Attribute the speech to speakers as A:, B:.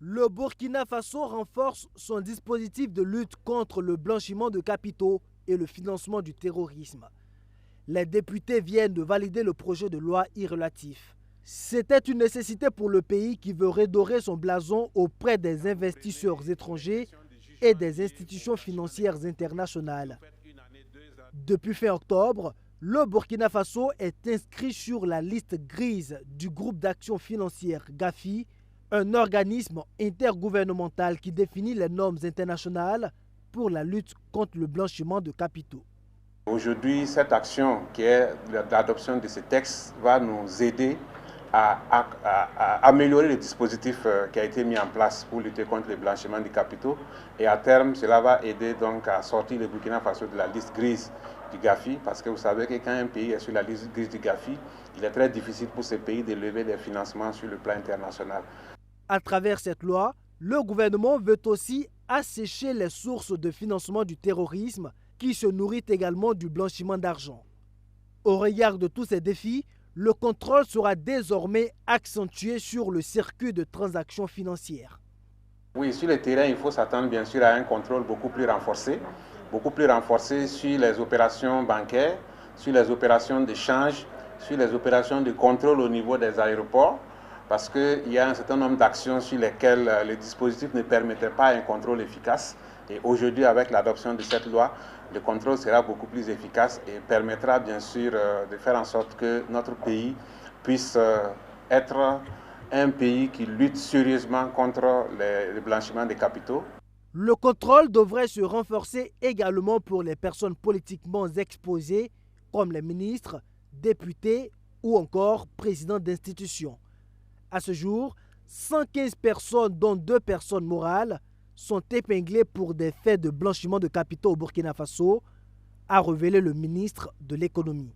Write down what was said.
A: Le Burkina Faso renforce son dispositif de lutte contre le blanchiment de capitaux et le financement du terrorisme. Les députés viennent de valider le projet de loi y relatif. C'était une nécessité pour le pays qui veut redorer son blason auprès des investisseurs étrangers et des institutions financières internationales. Depuis fin octobre, le Burkina Faso est inscrit sur la liste grise du groupe d'action financière GAFI, un organisme intergouvernemental qui définit les normes internationales pour la lutte contre le blanchiment de capitaux.
B: Aujourd'hui, cette action qui est l'adoption de ces textes va nous aider à améliorer le dispositif qui a été mis en place pour lutter contre le blanchiment des capitaux. Et à terme, cela va aider donc à sortir le Burkina Faso de la liste grise du GAFI, parce que vous savez que quand un pays est sur la liste grise du GAFI, il est très difficile pour ce pays de lever des financements sur le plan international.
A: À travers cette loi, le gouvernement veut aussi assécher les sources de financement du terrorisme qui se nourrit également du blanchiment d'argent. Au regard de tous ces défis, le contrôle sera désormais accentué sur le circuit de transactions financières.
B: Oui, sur le terrain, il faut s'attendre bien sûr à un contrôle beaucoup plus renforcé sur les opérations bancaires, sur les opérations d'échange, sur les opérations de contrôle au niveau des aéroports, parce qu'il y a un certain nombre d'actions sur lesquelles le dispositif ne permettait pas un contrôle efficace. Et aujourd'hui, avec l'adoption de cette loi, le contrôle sera beaucoup plus efficace et permettra bien sûr de faire en sorte que notre pays puisse être un pays qui lutte sérieusement contre le blanchiment des capitaux.
A: Le contrôle devrait se renforcer également pour les personnes politiquement exposées, comme les ministres, députés ou encore présidents d'institutions. À ce jour, 115 personnes, dont 2 personnes morales, sont épinglées pour des faits de blanchiment de capitaux au Burkina Faso, a révélé le ministre de l'économie.